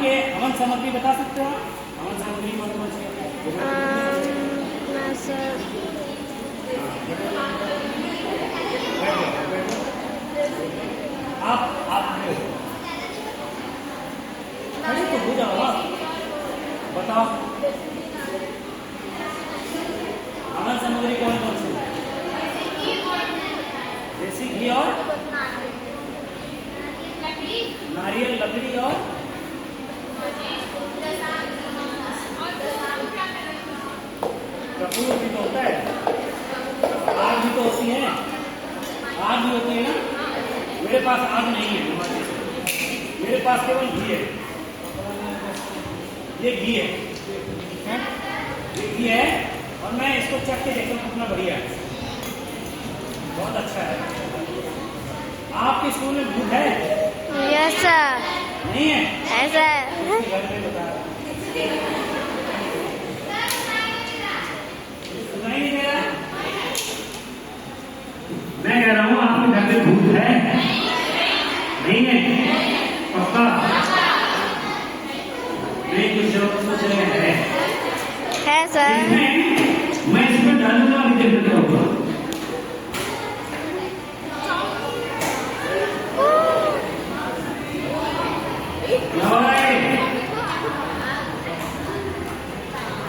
के हवन सामग्री बता सकते हो आप? हवन सामग्री कौन कौन सी आप अरे तो हो जाओ बताओ हवन सामग्री कौन कौन सी? देसी घी और नारियल लकड़ी और कपूर भी तो होता है, आग भी तो होती है, आग भी होती है ना। मेरे पास आग नहीं है, मेरे पास केवल घी है। ये घी है, ये घी है और मैं इसको चख के देखता हूँ कितना बढ़िया है, बहुत अच्छा है। आपके स्कूल में भूत है? Yes sir. नहीं है? ऐसा घर में बता सुनाई नहीं दे रहा? मैं कह रहा हूँ आपके घर में भूत है? नहीं है? पक्का? नहीं कुछ है सर। मैं इसमें डालूंगा अभी देखता हूँ।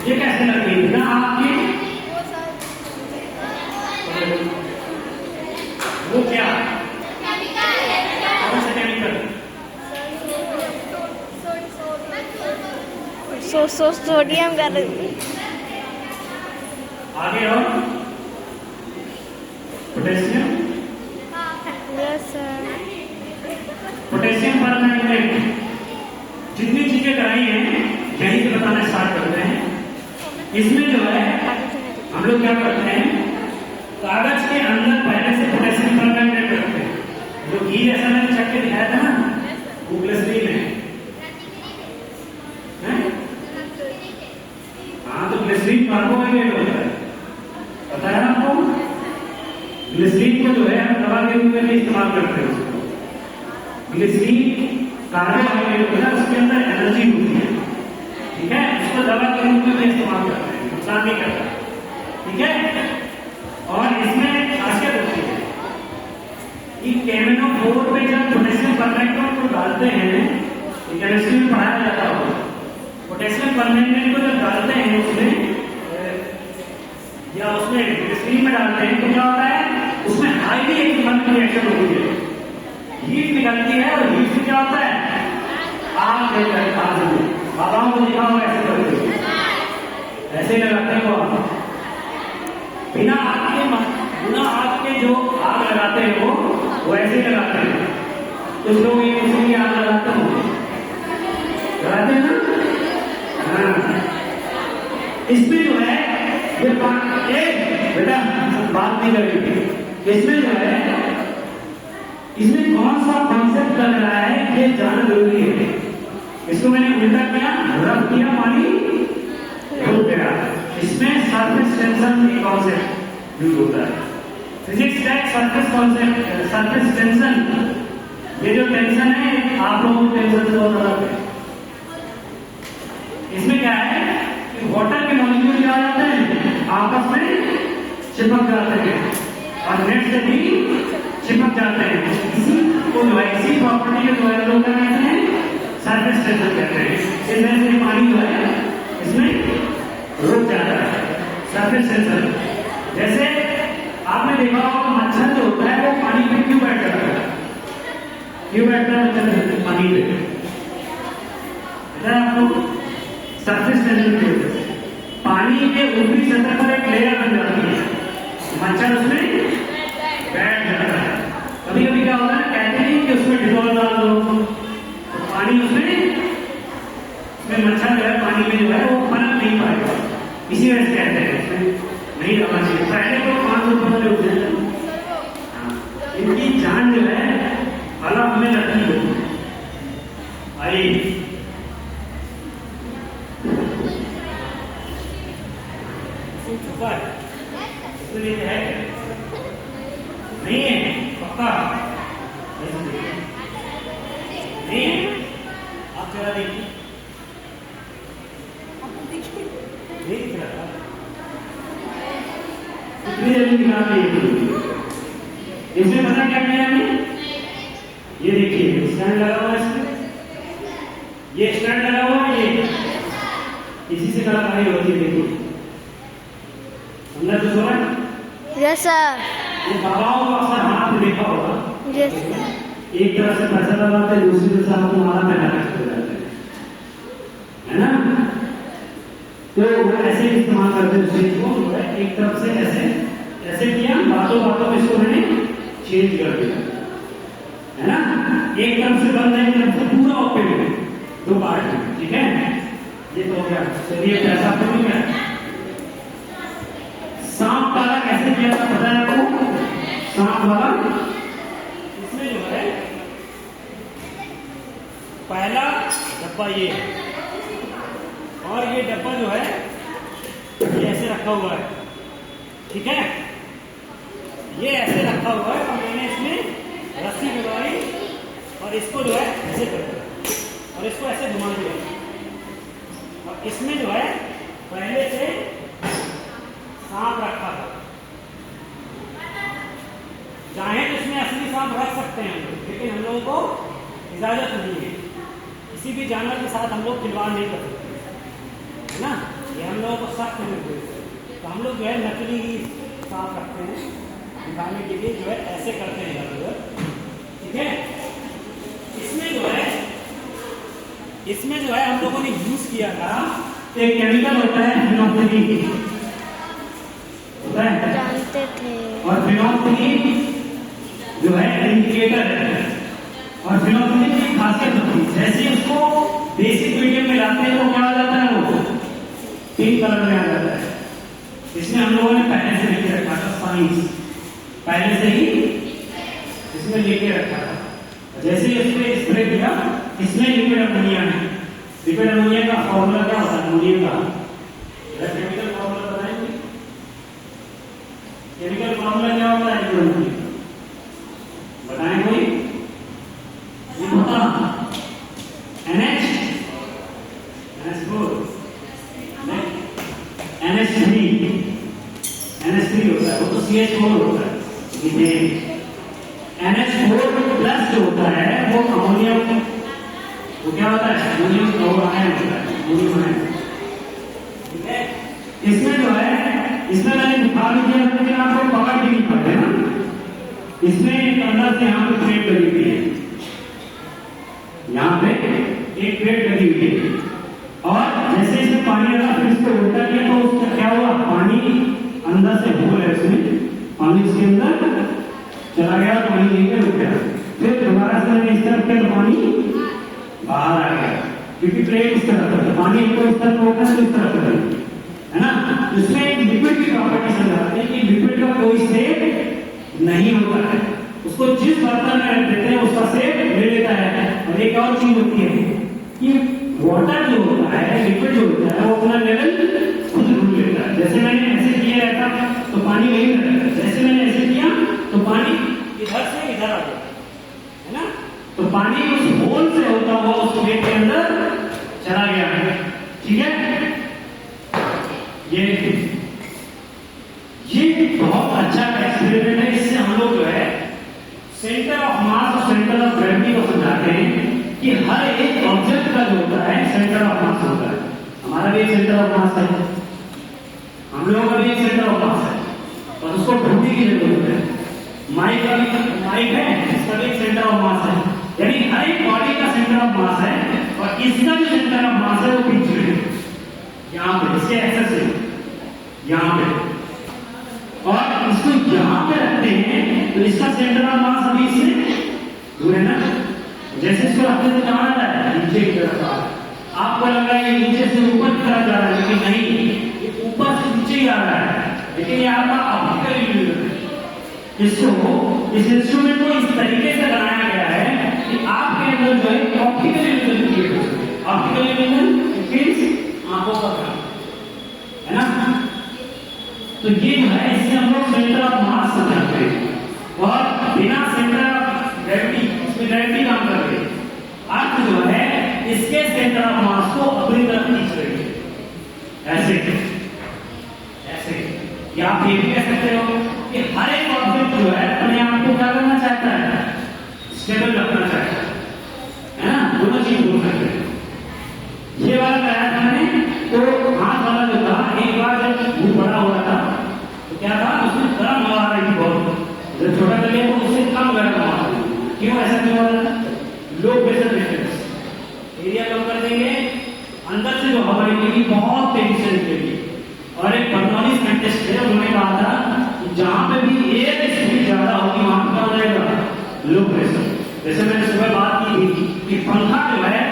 ये कैसे लगी ना आपकी? वो क्या कौन सा केमिकल? सोडियम का आगे और potassium. Yes sir. Potassium permanganate. जितनी चीजें कराई हैं यहीं से बताना स्टार्ट करते हैं। इसमें जो है हम लोग क्या करते हैं, कागज के अंदर पहले से पोटेशियम परमैंगनेट रखते हैं। जो घी जैसा मैंने चख के दिखाया था ना, वो ग्लिसरीन है। हाँ तो ग्लिसरीन कार्बोहाइड्रेट होता है, पता है आपको? ग्लिसरीन को जो है हम दवा के रूप में भी इस्तेमाल करते हैं। उसको ग्लिसरीन कार्बोहाइड्रेट होता है, उसके अंदर एनर्जी होती है, ठीक है? उसको दवा के रूप में भी इस्तेमाल करते हैं, नुकसान नहीं करता, ठीक है? और इसमें खासियत होती है कि केमिनो-4 पे जब पोटेशियम परमैंगनेट को डालते हैं, केमिस्ट्री में पढ़ाया जाता होगा, पोटेशियम परमैंगनेट को जब डालते हैं उसमें या उसमें ग्लिसरीन में डालते हैं तो क्या होता है, उसमें हाईली एक्सप्लोसिव रिएक्शन होती है, हीट निकलती है और हीट से क्या होता है, आग देता है। आग में बाबाओं को दिखा हो ऐसे करते हैं, ऐसे लगाते हैं वो आग, बिना आग के जो आग लगाते हैं वो ऐसे ही लगाते हैं। कुछ लोग ये इसलिए आग लगाते हैं ना। हाँ इसमें जो है ये बेटा बात नहीं करेगी, इसमें जो है इसमें कौन सा कॉन्सेप्ट लग रहा है ये जानना जरूरी है। इसको मैंने उल्टा किया, रफ किया, पानी रुक गया। इसमें सरफेस टेंशन कॉन्सेप्ट यूज होता है। फिजिक्स का एक सरफेस कॉन्सेप्ट, सरफेस टेंशन। ये जो टेंशन है आप लोगों को टेंशन से बहुत अलग है। इसमें क्या है कि वाटर के मॉलिक्यूल क्या जाते हैं, आपस में चिपक जाते हैं और नेट से भी चिपक जाते हैं। इसी को जो है, इसी प्रॉपर्टी के जो है लोग क्या कहते हैं, सरफेस टेंशन कहते हैं। इसमें से पानी जो है इसमें रुक जाता है, सरफेस टेंशन। जैसे आपने देखा होगा मच्छर जो होता है वो पानी पे क्यों बैठ जाता है, क्यों बैठता है मच्छर पानी पे? आपको सरफेस टेंशन की वजह से पानी के ऊपरी सतह पर एक लेयर बन जाती है, मच्छर उसमें बैठ जाता है। कभी कभी क्या होता है, कहते हैं कि उसमें डिटॉल डाल दो तो पानी उसमें मच्छर जो है पानी में जो है वो पनप नहीं पाएगा, इसी वजह से कहते हैं उसमें नहीं रहना चाहिए। पहले तो 5 रुपये वाले होते हैं, इनकी जान जो है अलग में रखी होती है। आइए है नहीं है, पक्का नहीं है। आप जरा देखिए यहाँ पे एक होती है। इसमें पता क्या किया हमने, ये देखिए स्टैंड लगा हुआ है इसमें, ये स्टैंड लगा हुआ है, ये इसी से कलाकारी होती है। देखिए अंदर कुछ हो रहा है। Yes sir. ये बाबाओं को अक्सर हाथ में देखा होगा, यस सर। एक तरफ से पैसा लगाते हैं, दूसरी तरफ से आपको माला पहना के जाते हैं, है ना। तो वो ऐसे इस्तेमाल करते हैं स्टेज को, जो है एक तरफ से ऐसे ऐसे किया, बातों बातों में इसको मैंने चेंज कर दिया, है ना। एक तरफ से बंद है, एक तरफ से पूरा ओपन है, दो पार्ट में, ठीक है। ये तो हो गया। चलिए पैसा तो नहीं गया। सांप वाला कैसे किया था पता है आपको? सांप वाला इसमें जो है पहला डब्बा ये है, और ये डब्बा जो है ये ऐसे रखा हुआ है, ठीक है। ये ऐसे रखा हुआ है और मैंने इसमें रस्सी लगाई और इसको जो है ऐसे कर दिया और इसको ऐसे घुमा दिया, और इसमें जो है पहले से सांप रखा था। चाहे तो इसमें असली सांप रख सकते हैं हम लोग, लेकिन हम लोगों को इजाजत नहीं है। किसी भी जानवर के साथ हम लोग खिलवाड़ नहीं कर सकते, है ना। ये हम लोगों को सख्त निर्देश है। तो हम लोग जो है नकली ही सांप रखते हैं, दिखाने के लिए जो है ऐसे करते हैं इधर उधर, ठीक है। इसमें जो है हम लोगों ने यूज किया था एक केमिकल होता है फिनोक्सिलिन, जानते थे। और फिनोक्सिलिन जो है इंडिकेटर है, और फिनोक्सिलिन की खासियत होती है, जैसे उसको बेसिक मीडियम में लाते हैं तो क्या हो जाता है, वो पिंक कलर में आ जाता है। इसमें हम लोगों ने पहले से लेके रखा था, साइंस पहले से ही इसमें लेके रखा था। जैसे इसमें स्प्रे किया, इसमें लिक्विड अमोनिया है। लिक्विड अमोनिया का फॉर्मूला क्या होता है, अमोनिया का केमिकल फॉर्मूला बताएंगे। केमिकल फॉर्मूला क्या होता है लिक्विड अमोनिया, बताएं कोई? ये होता NH NH4 NH3 होता है, वो तो CH4 होता है, मीथेन। NH4 प्लस जो होता है वो अमोनियम, वो क्या होता है, अमोनियम क्लोराइड होता है, अमोनियम आयन, ठीक है। इसमें जो है, इसमें मैंने दिखा भी दिया, लेकिन आपको पकड़ भी नहीं पाते ना। इसमें एक अंदर से यहाँ पे प्लेट लगी हुई है, यहाँ पे एक प्लेट लगी हुई है, और जैसे इसमें पानी लगा फिर इसको उल्टा किया तो उसका क्या हुआ, पानी अंदर से होल है, उसमें पानी इसके अंदर चला गया, पानी लेके रुक गया, फिर दोबारा से मैंने इस तरफ किया, पानी बाहर आ गया, क्योंकि प्लेट इस तरफ है, पानी को इस तरफ होता है तो इस तरफ है ना। इसमें एक लिक्विड की प्रॉपर्टी समझाते हैं कि लिक्विड का कोई शेप नहीं होता है, उसको जिस बर्तन में रख देते हैं उसका शेप ले लेता है। और एक और चीज होती है कि वाटर जो होता है, लिक्विड जो होता है, वो अपना लेवल खुद ढूंढ लेता है। जैसे मैंने ऐसे किया रहता तो पानी वही रहता, जैसे मैंने ऐसे किया तो पानी इधर से इधर आ गया, है ना। तो पानी उस होल से होता हुआ उस प्लेट के अंदर चला गया है, ठीक है। ये बहुत अच्छा एक्सपेरिमेंट है। इससे हम लोग जो है सेंटर ऑफ मास और सेंटर ऑफ ग्रेविटी को समझाते हैं कि हर एक ऑब्जेक्ट का जो होता है सेंटर ऑफ मास होता है। हमारा भी एक सेंटर ऑफ मास है, हम लोगों का भी एक सेंटर ऑफ मास है, और उसको ढूंढने की जरूरत है। माइक का भी माइक है, इसका भी एक सेंटर ऑफ मास है, यानी हर एक बॉडी का सेंटर ऑफ मास है, और इसका जो सेंटर ऑफ मास है वो बीच में है, यहाँ पे इसके एक्सेस है, यहाँ पे, और इसको यहाँ पे रखते हैं तो इसका सेंटर ऑफ मास अभी इससे दूर है ना। जैसे इसको रखते तो कहाँ आ रहा है, नीचे की तरफ आ रहा है। आपको लग रहा है ये नीचे से ऊपर की तरफ जा रहा है, लेकिन नहीं, ये ऊपर से नीचे ही आ रहा है। लेकिन ये आपका ऑप्टिकल इल्यूजन है। इसको, इस इंस्ट्रूमेंट को इस तरीके से बनाया गया है कि आपके अंदर जो है ऑप्टिकल इल्यूजन क्रिएट हो सके। ऑप्टिकल इल्यूजन मींस आंखों का काम, है ना। तो ये जो है इससे हम लोग सेंटर ऑफ मास समझाते हैं, और बिना सेंटर ऑफ ग्रेविटी, इसमें ग्रेविटी काम कर रही है, अर्थ जो है इसके सेंटर ऑफ मास को अपनी तरफ खींच रही है, ऐसे ऐसे। या आप ये भी कह सकते हो कि हर एक ऑब्जेक्ट जो है अपने आप को क्या करना चाहता है, स्टेबल रखना चाहता है ना, दोनों चीज बोल सकते हैं। ये वाला कराया था मैंने, तो हाथ वाला जो था, एक बार जब भूख बड़ा हो रहा था तो क्या था, उसमें गर्म हवा आ रही थी बहुत, जब छोटा कर लिया तो उससे कम गर्म हवा आ रही थी। क्यों ऐसा क्यों हो रहा था? लो प्रेशर डिफरेंस, एरिया कम कर देंगे, अंदर से जो हवा निकलेगी बहुत तेजी से निकलेगी। और एक बर्नौली साइंटिस्ट थे, उन्होंने कहा था कि जहां पे भी एयर स्पीड ज्यादा होगी वहां क्या हो जाएगा, लो प्रेशर। जैसे मैंने सुबह बात की थी कि पंखा जो है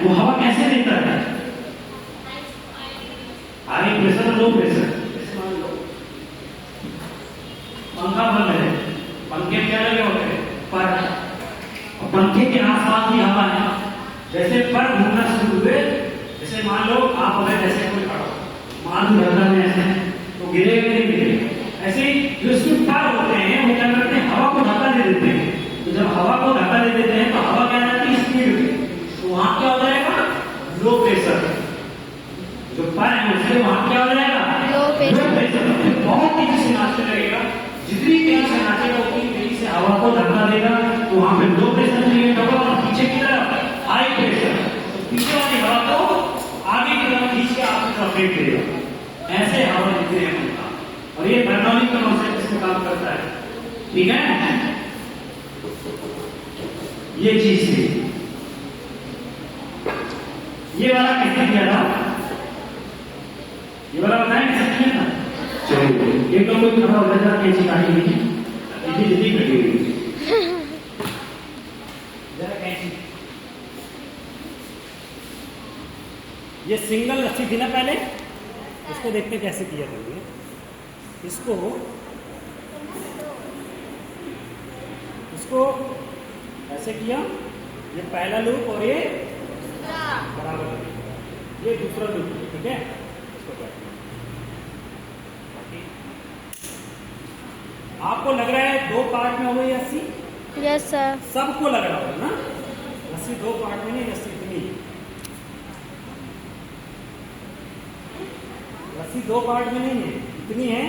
वो हवा कैसे देता है, हाई प्रेशर और लो प्रेशर। पंखा बंद है, पंखे क्या लगे होते हैं पर, पंखे के आसपास ही हवा है। जैसे पर घूमना शुरू हुए, जैसे मान लो आप अगर जैसे कोई खड़ा मान धरना में ऐसे तो गिरे नहीं गिरे, ऐसे ही जो इसमें पर होते हैं वो क्या करते हैं, हवा को धक्का दे देते हैं। तो जब हवा को धक्का दे देते हैं तो हवा क्या जाती है स्पीड में, तो वहां क्या हो जाएगा, लो प्रेशर। जो पर है उससे वहां क्या हो जाएगा, लो प्रेशर। बहुत तेजी से नाचने लगेगा, जितनी तेजी से नाचेगा उतनी तेजी से हवा को धक्का देगा, तो वहां पे लो प्रेशर क्रिएट होगा। और पीछे की तरफ हाई प्रेशर, तो पीछे वाली हवा को आगे की तरफ खींच के आपकी तरफ फेंक देगा। ऐसे हवा देते हैं पंखा, और ये बर्नौली का कॉन्सेप्ट इसमें काम करता है। ठीक है, ये चीज थी। ये वाला कैसे किया था, ये वाला बताएं कैसे किया था। चलिए एक तो कोई खड़ा हो जाता, कैसी काटी हुई है, जल्दी कटी हुई जरा कैसी। ये सिंगल रस्सी थी ना पहले, इसको देखते कैसे किया करेंगे। इसको ऐसे किया, ये पहला लूप और ये बराबर, ये दूसरा लूप, ठीक है। इसको आपको लग रहा है दो पार्ट में हो गई रस्सी? Yes sir. सबको लग रहा होगा ना, रस्सी दो पार्ट में नहीं, रस्सी इतनी, रस्सी दो पार्ट में नहीं है, इतनी है।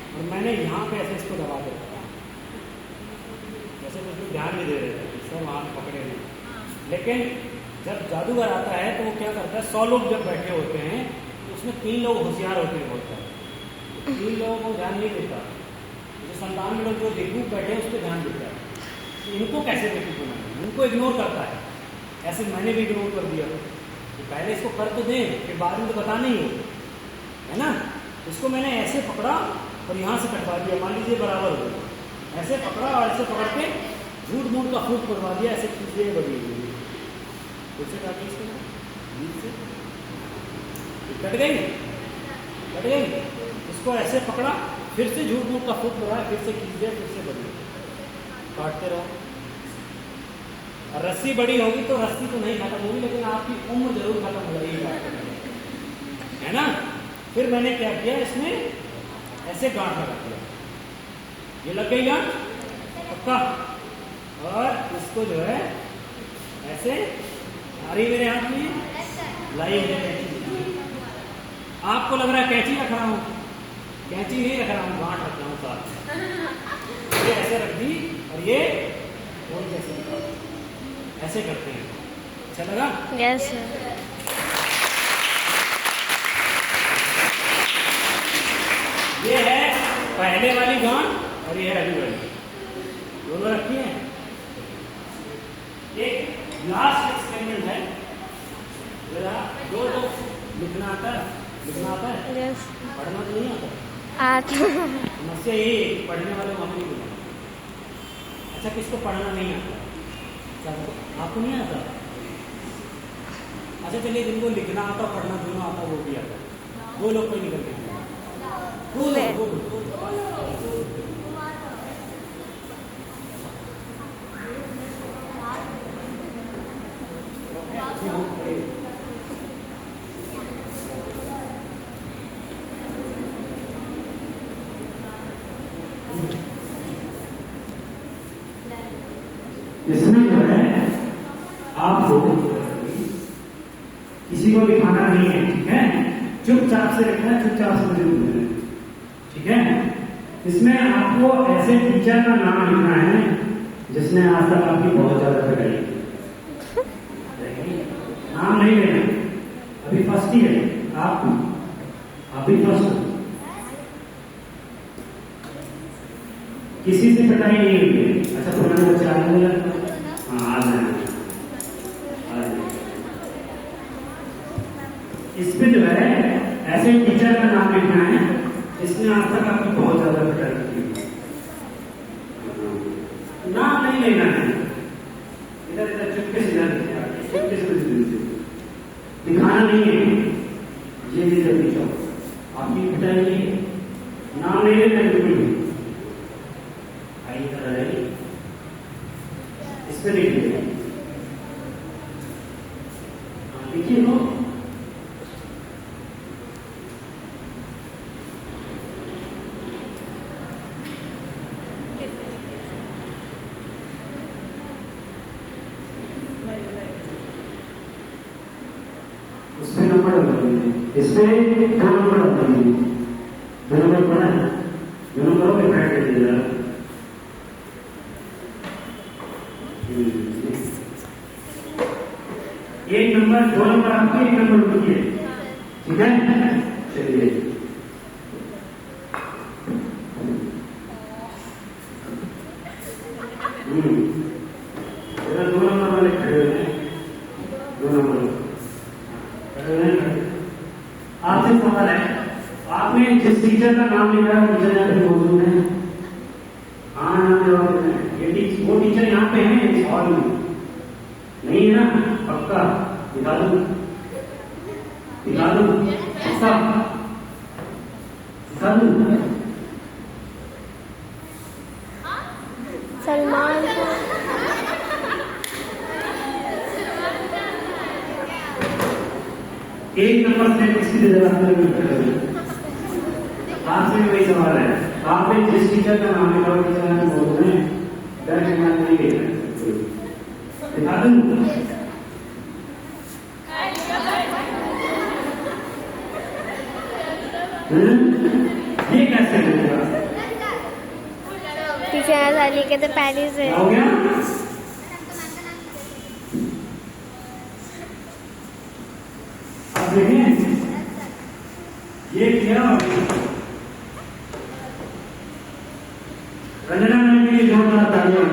और मैंने यहाँ पे ऐसे इसको दबा दिया, जैसे कुछ ध्यान नहीं दे रहे थे, सब वहां पकड़े नहीं। लेकिन जब जादूगर आता है तो वो क्या करता है, 100 लोग जब बैठे होते हैं तो उसमें 3 लोग होशियार होते हैं, बहुत सारे 3 लोगों को ध्यान नहीं देता, जो 97 लोग जो बेवकूफ बैठे हैं उस पर ध्यान देता है। तो इनको कैसे बेवकूफ बनाना, उनको इग्नोर करता है। ऐसे मैंने भी इग्नोर कर दिया, तो पहले इसको कर तो दें, फिर बाद में तो बताना ही है ना। इसको मैंने ऐसे पकड़ा और यहाँ से कटवा दिया, मान लीजिए बराबर हो गया, ऐसे पकड़ा और ऐसे पकड़ के झूठ मूठ का फूट करवा दिया, ऐसे चीजें बड़ी हुई, उससे काटी इसको बीच से, कट गई। इसको ऐसे पकड़ा, फिर से झूठ मूठ का फूट करवाया, फिर से खींच दिया, फिर से बड़ी, काटते रहो। और रस्सी बड़ी होगी तो रस्सी तो नहीं खत्म होगी, लेकिन आपकी उम्र जरूर खत्म हो जाएगी, है ना। फिर मैंने क्या किया, इसमें ऐसे गांठ लगा दिया, ये लग गई गांठ पक्का। और इसको जो है ऐसे, आ रही मेरे हाथ में, लाई है। आपको लग रहा है कैंची रख रहा हूँ, कैंची नहीं रख रहा हूँ, गांठ रख रहा हूँ साथ। ये ऐसे रख दी और ये और जैसे ऐसे करते हैं, अच्छा लगा? Yes sir. ये है पहले वाली गांठ और ये है अभी वाली, दोनों रखी है। एक लास्ट एक्सपेरिमेंट है, जरा दो लिखना आता है, यस। पढ़ना तो नहीं आता, समस्या यही पढ़ने वाले वहां नहीं बोला। अच्छा किसको पढ़ना नहीं आता, आपको नहीं आता? अच्छा चलिए, जिनको लिखना आता पढ़ना दोनों आता वो भी आता, वो लोग कोई निकल गए, इसमें जो है आपको किसी को दिखाना नहीं है, ठीक है। चुपचाप से रखना है, चुपचाप से जरूर, ठीक है। इसमें आपको ऐसे टीचर का नाम लिखना है जिसने आज तक आपकी बहुत ज्यादा पिटाई की। नाम नहीं लेना, अभी फर्स्ट ही है आप, अभी फर्स्ट, किसी से पिटाई नहीं हुई है। अच्छा पुराने बच्चे आ रहे हैं? हाँ आ जाए। इस पे जो है ऐसे टीचर का नाम लिखना है इसने आज तक आपकी बहुत ज्यादा पिटाई की। नाम नहीं लेना है, इधर इधर चुपके से चुपके से दिखाना नहीं है। ये जल्दी जाओ, आपकी पिटाई की नाम नहीं लेना बिल्कुल। आई तरह है इस पे देखिए, देखिए तो उसमें नंबर डाल दीजिए, इसमें 2 नंबर डाल दीजिए। 2 नंबर पड़ा है, 2 नंबरों पे बैठ कर दीजिए। एक नंबर 2 नंबर आपके, 1 नंबर उनकी है, ठीक है? चलिए इधर 2 नंबर वाले खड़े हुए हैं, 2 नंबर आपसे सवाल है, आपने जिस टीचर का नाम लिखा है टीचर यहाँ पे मौजूद है? हाँ नाम जवाब देना है। ये वो टीचर यहाँ पे है इस हॉल में नहीं है ना? पक्का दिखा दो, दिखा दो, पक्का दिखा दो। सलमान एक नंबर से किसी आपसे भी वही सवाल है, आपने जिस टीचर का नाम लिखा टीचर बोल रहे हैं नहीं दिखा दूं? ये कैसे होगा? पीछे ऐसा लिखे थे पेरिस है। हो गया? अब देखिए ये क्या रंजना मैम के लिए जोरदार तालियां।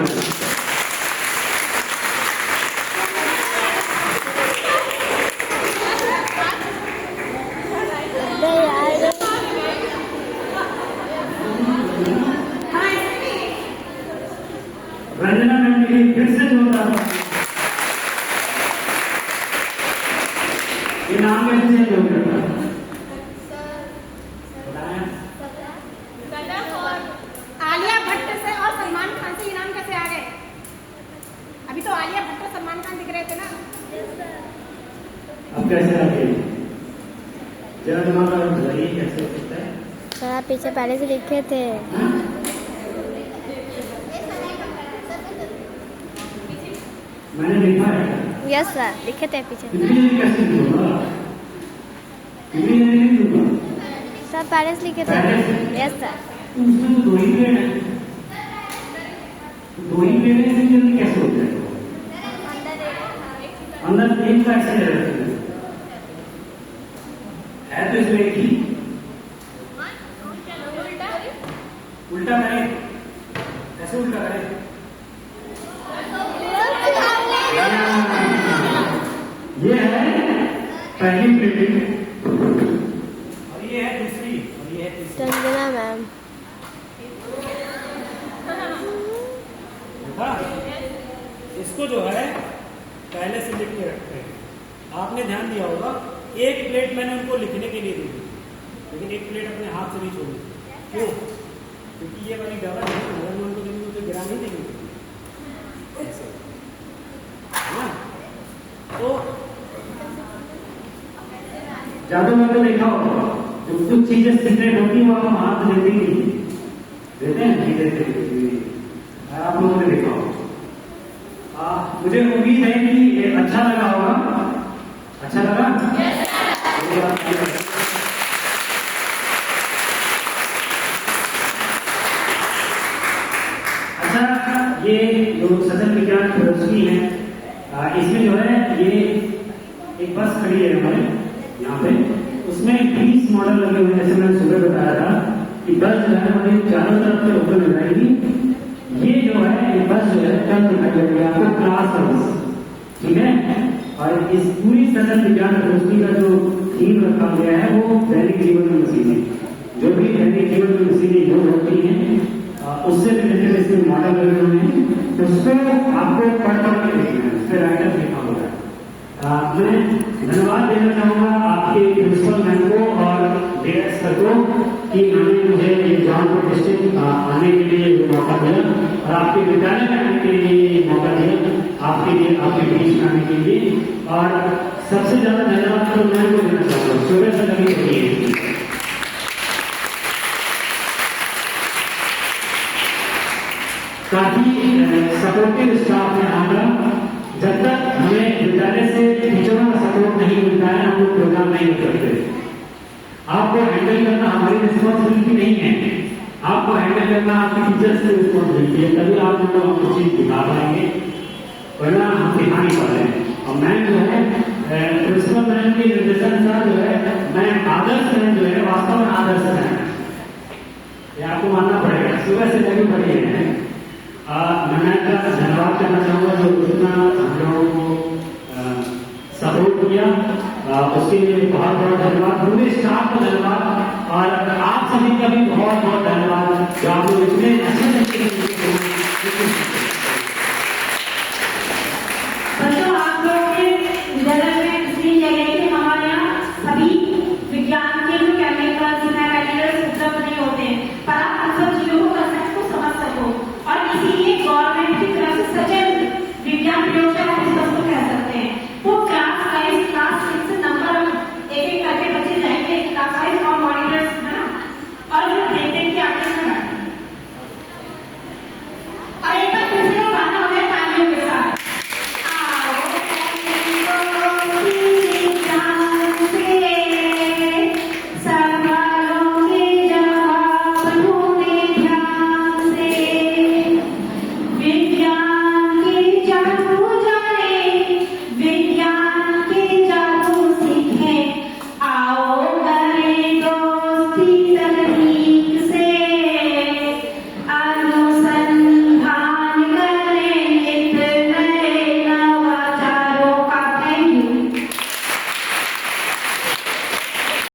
रंजना मैम के लिए फिर से जोरदार। ये नाम कैसे चेंज हो गया? आलिया भट्ट से और सलमान खान से ये नाम कैसे आ गए? अभी तो आलिया भट्ट और सलमान खान दिख रहे थे ना। अब कैसे आ गए? जरा दिमाग बताइए कैसे हो सकता है? सर आप पीछे पहले से लिखे थे। मैंने लिखा है। यस सर लिखे थे पीछे। इतनी कैसे दूंगा? इतनी नहीं दूंगा। सर पहले से लिखे थे। Yes sir. उसमें तो 2 ही प्लेट है, 2 ही प्लेट है, इतनी जल्दी कैसे हो जाएगा? अंदर 3 का ऐसे है तो इसमें एक ही उल्टा करें, ऐसे उल्टा करें। ये है पहली प्लेटिंग और ये है दूसरी और ये है तीसरी। रंजना मैम देखा? इसको जो है पहले से लिख के रखते हैं। आपने ध्यान दिया होगा एक प्लेट मैंने उनको लिखने के लिए दी थी, लेकिन एक प्लेट अपने हाथ से नहीं छोड़ी। क्यों? क्योंकि ये वाली डबल है, अगर मैं उनको देंगे तो गिरा नहीं देंगे ऐसे, है ना? तो ज्यादा मैंने देखा होगा जो कुछ चीजें सीक्रेट होती है वो हम हाथ देते ही नहीं, देते हैं नहीं देते, आप लोगों ने देखा होगा। मुझे उम्मीद है कि ये अच्छा लगा होगा। अच्छा लगा? जो सदन विज्ञान प्रदर्शनी है, इसमें जो है ये एक बस खड़ी है हमारे यहाँ पे, उसमें 20 मॉडल लगे हुए हैं। जैसे मैंने सुबह बताया था कि बस जो है हमारी चारों तरफ से ओपन हो जाएगी। ये जो है ये बस जो है कल दिखाई देगी आपको क्लास सर्विस, ठीक है। और इस पूरी सदन विज्ञान प्रदर्शनी का जो थीम रखा गया है वो दैनिक जीवन में मशीनें, जो भी दैनिक जीवन में मशीनें यूज होती हैं उससे रिलेटेड इसमें मॉडल लगे हुए हैं, उसको आपको पढ़ के देखना है, उस पर राइटर लिखा होगा। मैं धन्यवाद देना चाहूंगा आपके प्रिंसिपल मैम को और डेरेक्टर सर को कि उन्होंने मुझे एग्जाम को डिस्ट्रिक्ट आने के लिए मौका दिया और आपके विद्यालय में आने के लिए मौका दिया, आपके लिए आपके बीच में आने के लिए। और सबसे ज्यादा धन्यवाद तो मैम को देना चाहूंगा, सुबह से लगी हुई है। काफी सपोर्टिव स्टाफ है हमारा। जब तक हमें विद्यालय से टीचरों का सपोर्ट नहीं मिलता है हम लोग प्रोग्राम नहीं कर सकते। आपको हैंडल करना हमारी रिस्पॉन्सिबिलिटी नहीं है, आपको हैंडल करना आपके टीचर्स की रिस्पॉन्सिबिलिटी है, तभी आप लोग कुछ चीज दिखा पाएंगे, वरना हम दिखा नहीं पा रहे हैं। और मैम जो है प्रिंसिपल मैम के निर्देशानुसार जो है मैम आदर्श मैम जो है वास्तव में आदर्श मैम, ये आपको मानना पड़ेगा, सुबह से लगी पड़ी है। मैं धन्यवाद करना चाहूंगा जो इतना हम लोगों को सपोर्ट किया, उसके लिए बहुत बहुत धन्यवाद। पूरे स्टाफ को धन्यवाद और आप सभी का भी बहुत बहुत धन्यवाद जो आप लोग इतने अच्छे तरीके से